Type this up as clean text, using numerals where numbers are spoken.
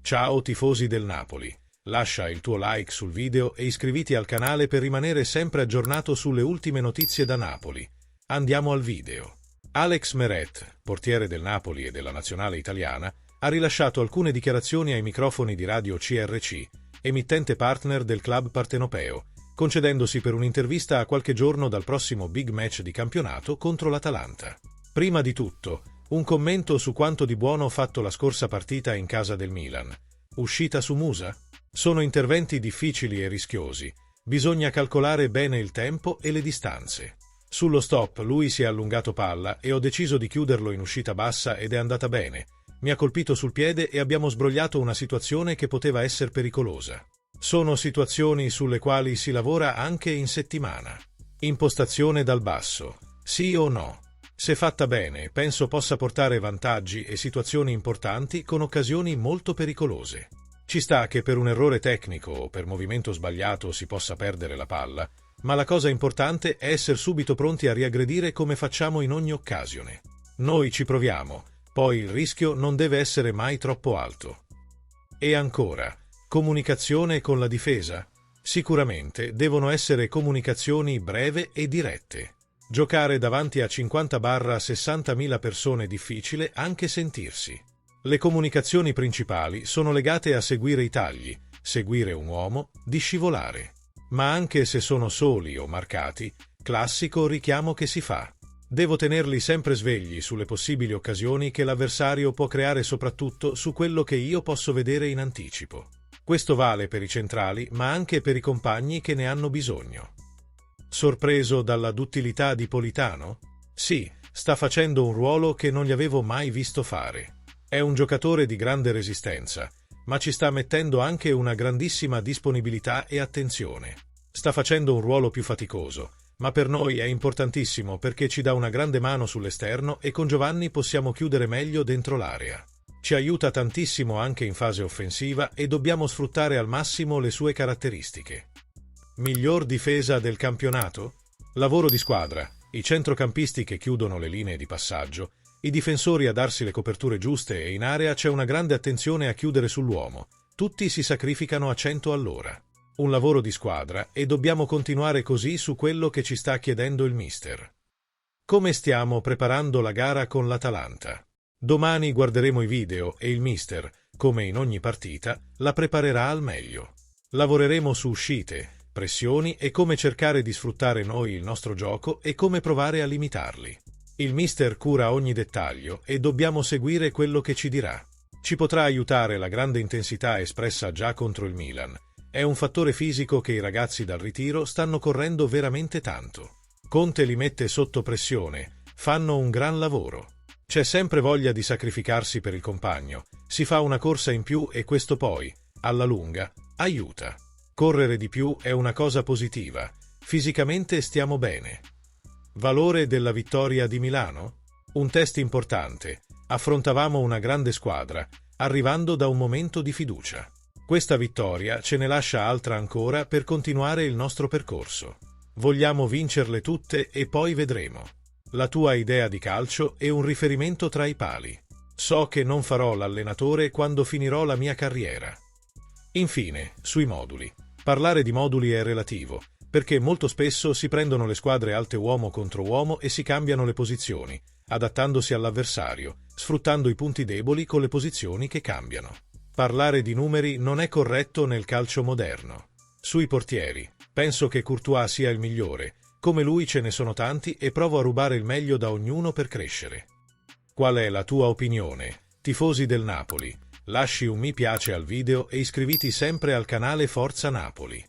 Ciao tifosi del Napoli, lascia il tuo like sul video e iscriviti al canale per rimanere sempre aggiornato sulle ultime notizie da Napoli. Andiamo al video. Alex Meret, portiere del Napoli e della nazionale italiana, ha rilasciato alcune dichiarazioni ai microfoni di Radio CRC, emittente partner del club partenopeo, concedendosi per un'intervista a qualche giorno dal prossimo big match di campionato contro l'Atalanta. Prima di tutto, un commento su quanto di buono fatto la scorsa partita in casa del Milan. Uscita su Musa? Sono interventi difficili e rischiosi. Bisogna calcolare bene il tempo e le distanze. Sullo stop lui si è allungato palla e ho deciso di chiuderlo in uscita bassa ed è andata bene. Mi ha colpito sul piede e abbiamo sbrogliato una situazione che poteva essere pericolosa. Sono situazioni sulle quali si lavora anche in settimana. Impostazione dal basso. Sì o no? Se fatta bene, penso possa portare vantaggi e situazioni importanti con occasioni molto pericolose. Ci sta che per un errore tecnico o per movimento sbagliato si possa perdere la palla, ma la cosa importante è essere subito pronti a riaggredire come facciamo in ogni occasione. Noi ci proviamo, poi il rischio non deve essere mai troppo alto. E ancora, comunicazione con la difesa? Sicuramente devono essere comunicazioni breve e dirette. Giocare davanti a 50-60.000 persone è difficile anche sentirsi. Le comunicazioni principali sono legate a seguire i tagli, seguire un uomo, di scivolare. Ma anche se sono soli o marcati, classico richiamo che si fa. Devo tenerli sempre svegli sulle possibili occasioni che l'avversario può creare, soprattutto su quello che io posso vedere in anticipo. Questo vale per i centrali, ma anche per i compagni che ne hanno bisogno. Sorpreso dalla duttilità di Politano? Sì, sta facendo un ruolo che non gli avevo mai visto fare. È un giocatore di grande resistenza, ma ci sta mettendo anche una grandissima disponibilità e attenzione. Sta facendo un ruolo più faticoso, ma per noi è importantissimo perché ci dà una grande mano sull'esterno e con Giovanni possiamo chiudere meglio dentro l'area. Ci aiuta tantissimo anche in fase offensiva e dobbiamo sfruttare al massimo le sue caratteristiche. Miglior difesa del campionato? Lavoro di squadra, i centrocampisti che chiudono le linee di passaggio, i difensori a darsi le coperture giuste e in area c'è una grande attenzione a chiudere sull'uomo. Tutti si sacrificano a 100 all'ora. Un lavoro di squadra e dobbiamo continuare così su quello che ci sta chiedendo il mister. Come stiamo preparando la gara con l'Atalanta? Domani guarderemo i video e il mister, come in ogni partita, la preparerà al meglio. Lavoreremo su uscite, pressioni e come cercare di sfruttare noi il nostro gioco e come provare a limitarli. Il mister cura ogni dettaglio e dobbiamo seguire quello che ci dirà. Ci potrà aiutare la grande intensità espressa già contro il Milan. È un fattore fisico che i ragazzi dal ritiro stanno correndo veramente tanto. Conte li mette sotto pressione, fanno un gran lavoro. C'è sempre voglia di sacrificarsi per il compagno, si fa una corsa in più e questo poi, alla lunga, aiuta. Correre di più è una cosa positiva, fisicamente stiamo bene. Valore della vittoria di Milano? Un test importante, affrontavamo una grande squadra, arrivando da un momento di fiducia. Questa vittoria ce ne lascia altra ancora per continuare il nostro percorso. Vogliamo vincerle tutte e poi vedremo. La tua idea di calcio è un riferimento tra i pali. So che non farò l'allenatore quando finirò la mia carriera. Infine, sui moduli. Parlare di moduli è relativo, perché molto spesso si prendono le squadre alte uomo contro uomo e si cambiano le posizioni, adattandosi all'avversario, sfruttando i punti deboli con le posizioni che cambiano. Parlare di numeri non è corretto nel calcio moderno. Sui portieri, penso che Courtois sia il migliore, come lui ce ne sono tanti e provo a rubare il meglio da ognuno per crescere. Qual è la tua opinione? Tifosi del Napoli, lasci un mi piace al video e iscriviti sempre al canale Forza Napoli.